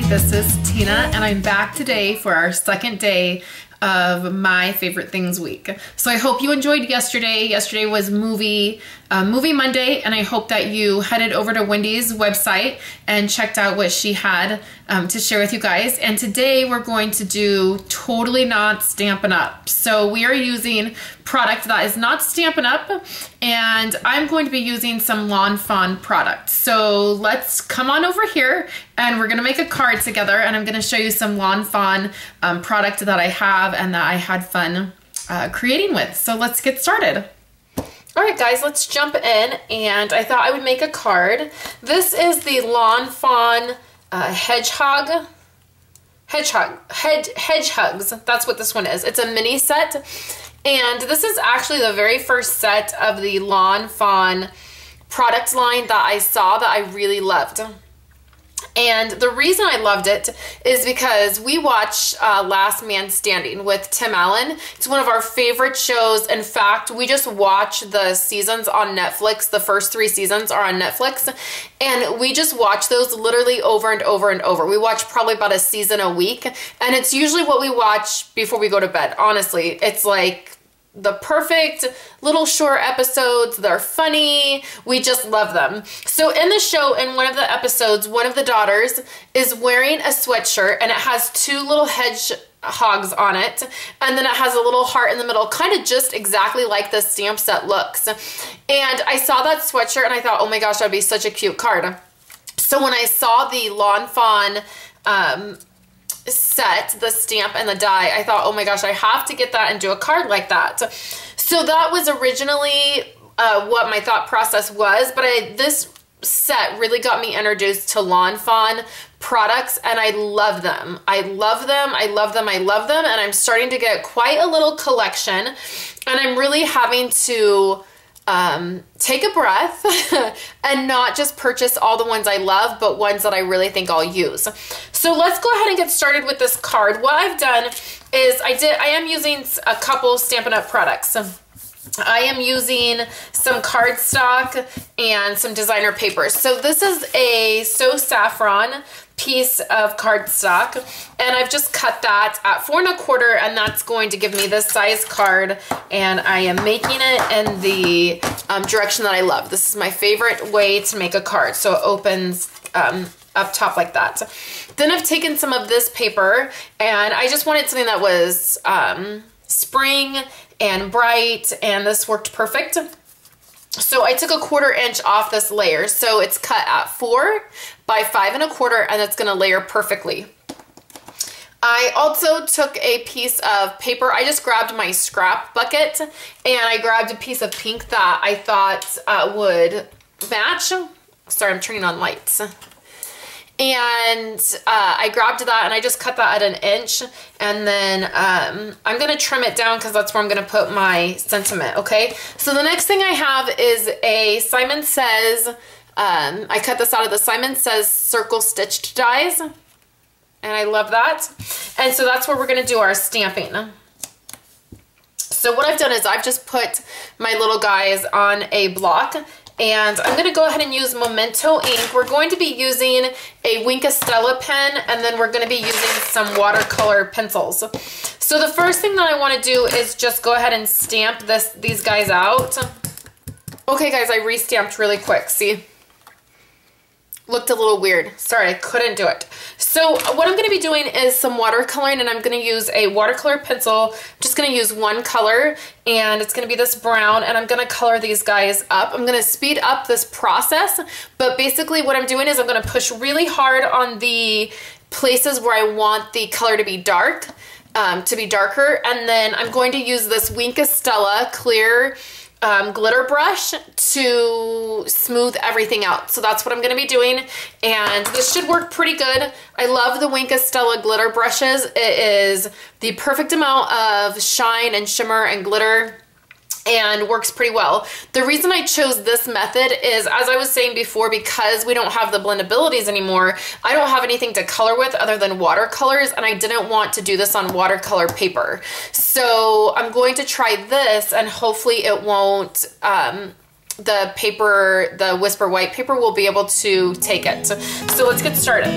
this is Tina and I'm back today for our second day of my favorite things week. So I hope you enjoyed yesterday. Yesterday was movie Monday, and I hope that you headed over to Wendy's website and checked out what she had to share with you guys. And today we're going to do Totally Not Stampin' Up. So we are using product that is not Stampin' Up, and I'm going to be using some Lawn Fawn product. So let's come on over here and we're gonna make a card together, and I'm gonna show you some Lawn Fawn product that I have and that I had fun creating with. So let's get started. All right, guys, let's jump in, and I thought I would make a card. This is the Lawn Fawn Hedgehugs. That's what this one is. It's a mini set, and this is actually the very first set of the Lawn Fawn product line that I saw that I really loved. And the reason I loved it is because we watch Last Man Standing with Tim Allen. It's one of our favorite shows. In fact, we just watch the seasons on Netflix. The first 3 seasons are on Netflix. And we just watch those literally over and over and over. We watch probably about a season a week. And it's usually what we watch before we go to bed. Honestly, it's like the perfect little short episodes. They're funny. We just love them. So in the show, in one of the episodes, one of the daughters is wearing a sweatshirt, and it has 2 little hedgehogs on it, and then it has a little heart in the middle, kind of just exactly like the stamp set looks. And I saw that sweatshirt and I thought, oh my gosh, that'd be such a cute card. So when I saw the Lawn Fawn set, the stamp and the die, I thought, oh my gosh, I have to get that and do a card like that. So that was originally what my thought process was, but this set really got me introduced to Lawn Fawn products, and I love them. I love them. I love them. I love them. And I'm starting to get quite a little collection, and I'm really having to take a breath and not just purchase all the ones I love, but ones that I really think I'll use. So let's go ahead and get started with this card. What I've done is I am using a couple Stampin' Up! Products. I am using some cardstock and some designer papers. So this is a So Saffron piece of cardstock, and I've just cut that at 4 1/4, and that's going to give me this size card, and I am making it in the direction that I love. This is my favorite way to make a card, so it opens up top like that. Then I've taken some of this paper, and I just wanted something that was spring and bright, and this worked perfect. So I took a 1/4 inch off this layer. So it's cut at 4 by 5 1/4, and it's gonna layer perfectly. I also took a piece of paper. I just grabbed my scrap bucket, and I grabbed a piece of pink that I thought would match. Sorry, I'm turning on lights. And I grabbed that, and I just cut that at 1 inch, and then I'm gonna trim it down because that's where I'm gonna put my sentiment. Okay, so the next thing I have is a Simon Says, I cut this out of the Simon Says circle stitched dies, and I love that. And so that's where we're gonna do our stamping. So what I've done is I've just put my little guys on a block, and I'm going to go ahead and use Memento ink. We're going to be using a Wink Stella pen, and then we're going to be using some watercolor pencils. So the first thing that I want to do is just go ahead and stamp these guys out. Okay guys, I re-stamped really quick, see? Looked a little weird. Sorry, I couldn't do it. So what I'm going to be doing is some watercoloring, and I'm going to use a watercolor pencil. I'm just going to use one color, and it's going to be this brown, and I'm going to color these guys up. I'm going to speed up this process, but basically what I'm doing is I'm going to push really hard on the places where I want the color to be dark, to be darker, and then I'm going to use this Wink Stella clear glitter brush to smooth everything out. So that's what I'm going to be doing, and this should work pretty good. I love the Wink Stella glitter brushes. It is the perfect amount of shine and shimmer and glitter, and works pretty well. The reason I chose this method is, as I was saying before, because we don't have the blendabilities anymore, I don't have anything to color with other than watercolors, and I didn't want to do this on watercolor paper. So I'm going to try this, and hopefully it won't, the paper, the Whisper White paper will be able to take it. So let's get started.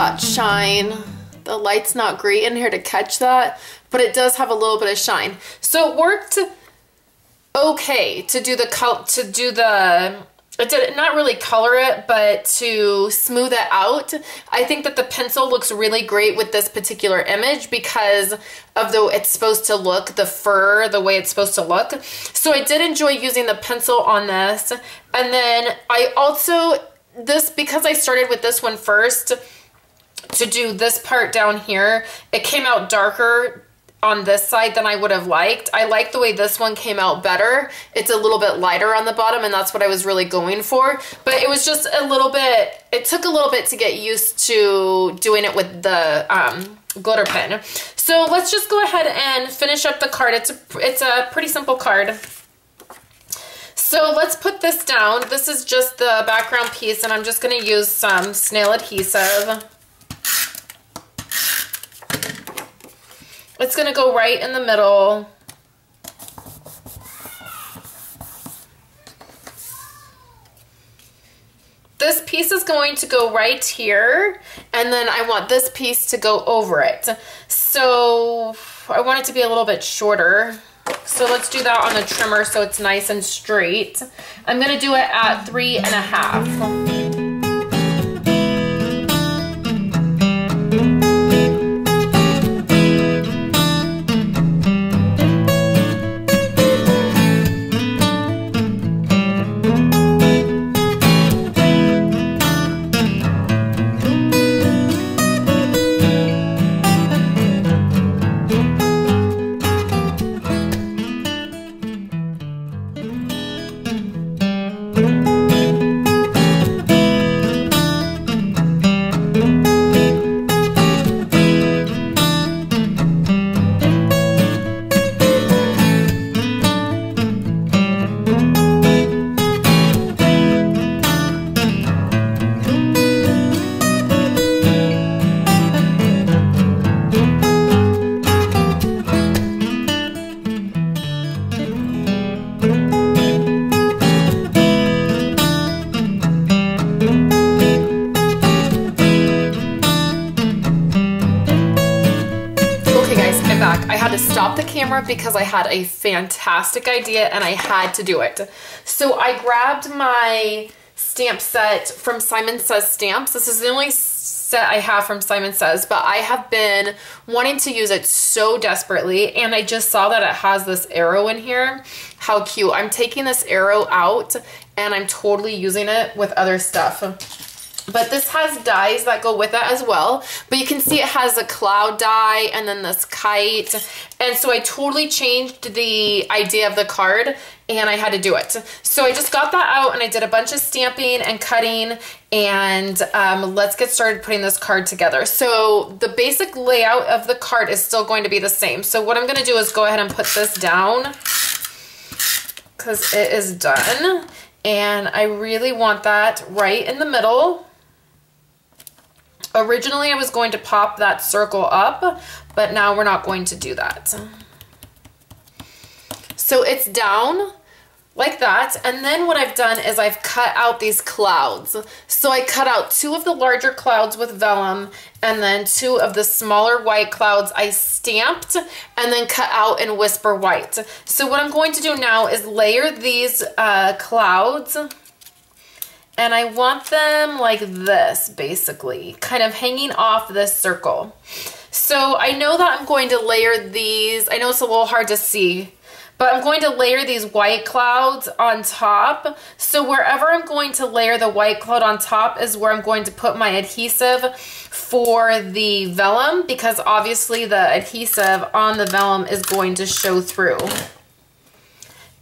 that shine. The light's not great in here to catch that, but it does have a little bit of shine. So it worked okay to do it did not really color it, but to smooth it out. I think that the pencil looks really great with this particular image because of the it's supposed to look, the fur, the way it's supposed to look. So I did enjoy using the pencil on this. And then I also, because I started with this one first to do this part down here, it came out darker on this side than I would have liked. I like the way this one came out better. It's a little bit lighter on the bottom, and that's what I was really going for. But it was just a little bit, it took a little bit to get used to doing it with the glitter pen. So let's just go ahead and finish up the card. It's a pretty simple card. So let's put this down. This is just the background piece, and I'm just gonna use some snail adhesive. It's gonna go right in the middle. This piece is going to go right here, and then I want this piece to go over it. So I want it to be a little bit shorter. So let's do that on the trimmer so it's nice and straight. I'm gonna do it at 3.5. Because I had a fantastic idea and I had to do it. So I grabbed my stamp set from Simon Says Stamps. This is the only set I have from Simon Says, but I have been wanting to use it so desperately, and I just saw that it has this arrow in here. How cute. I'm taking this arrow out and I'm totally using it with other stuff. But this has dies that go with it as well. But you can see it has a cloud die and then this kite. And so I totally changed the idea of the card and I had to do it. So I just got that out and I did a bunch of stamping and cutting, and let's get started putting this card together. So the basic layout of the card is still going to be the same. So what I'm going to do is go ahead and put this down because it is done. And I really want that right in the middle. Originally, I was going to pop that circle up, but now we're not going to do that. So it's down like that, and then what I've done is I've cut out these clouds. So I cut out 2 of the larger clouds with vellum, and then 2 of the smaller white clouds I stamped and then cut out in Whisper White. So what I'm going to do now is layer these clouds, and I want them like this, basically, kind of hanging off this circle. So I know that I'm going to layer these. I know it's a little hard to see, but I'm going to layer these white clouds on top. So wherever I'm going to layer the white cloud on top is where I'm going to put my adhesive for the vellum, because obviously the adhesive on the vellum is going to show through.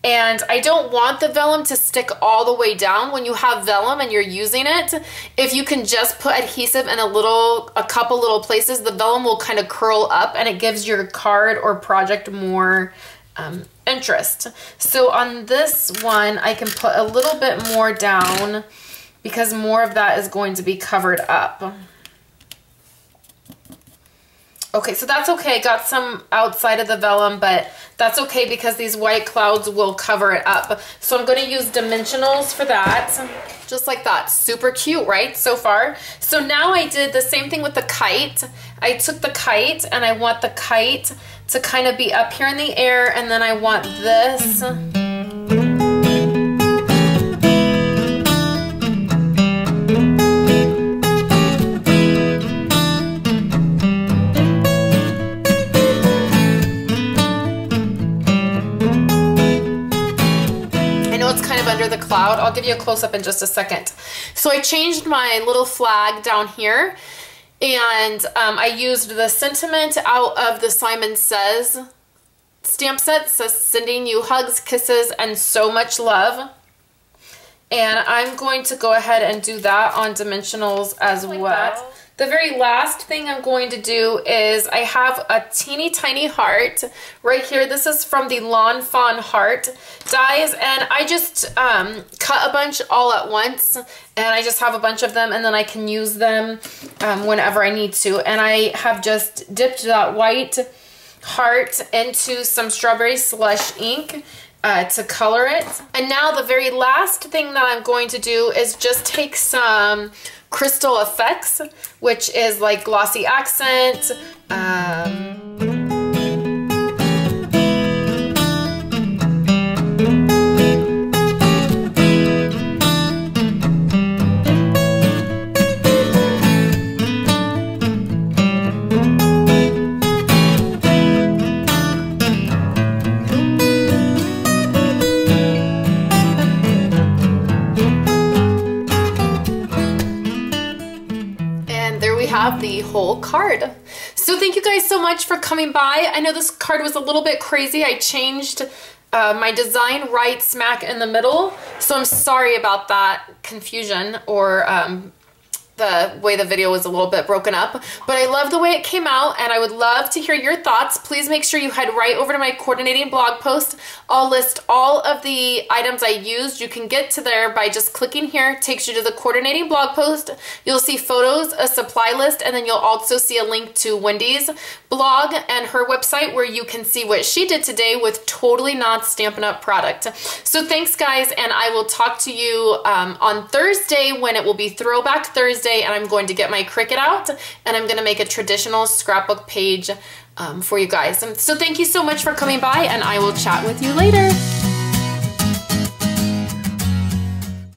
And I don't want the vellum to stick all the way down. When you have vellum and you're using it, if you can just put adhesive in a couple little places, the vellum will kind of curl up and it gives your card or project more interest. So on this one, I can put a little bit more down because more of that is going to be covered up. Okay, so that's okay. I got some outside of the vellum, but that's okay because these white clouds will cover it up. So I'm going to use dimensionals for that. Just like that. Super cute, right? So far. So now I did the same thing with the kite. I took the kite and I want the kite to kind of be up here in the air, and then I want this. Under the cloud. I'll give you a close-up in just a second. So I changed my little flag down here, and I used the sentiment out of the Simon Says stamp set. It says, sending you hugs, kisses, and so much love. And I'm going to go ahead and do that on dimensionals as well. The very last thing I'm going to do is I have a teeny tiny heart right here. This is from the Lawn Fawn Heart dies, and I just cut a bunch all at once, and I just have a bunch of them, and then I can use them whenever I need to. And I have just dipped that white heart into some strawberry slush ink to color it. And now the very last thing that I'm going to do is just take some Crystal Effects, which is like glossy accent. Have the whole card. So thank you guys so much for coming by. I know this card was a little bit crazy. I changed my design right smack in the middle, so I'm sorry about that confusion, or the way the video was a little bit broken up, but I love the way it came out, and I would love to hear your thoughts. Please make sure you head right over to my coordinating blog post. I'll list all of the items I used. You can get to there by just clicking here. It takes you to the coordinating blog post. You'll see photos, a supply list, and then you'll also see a link to Wendy's blog and her website where you can see what she did today with totally not Stampin' Up! Product. So thanks guys, and I will talk to you on Thursday when it will be Throwback Thursday, and I'm going to get my Cricut out, and I'm going to make a traditional scrapbook page for you guys. And so thank you so much for coming by, and I will chat with you later.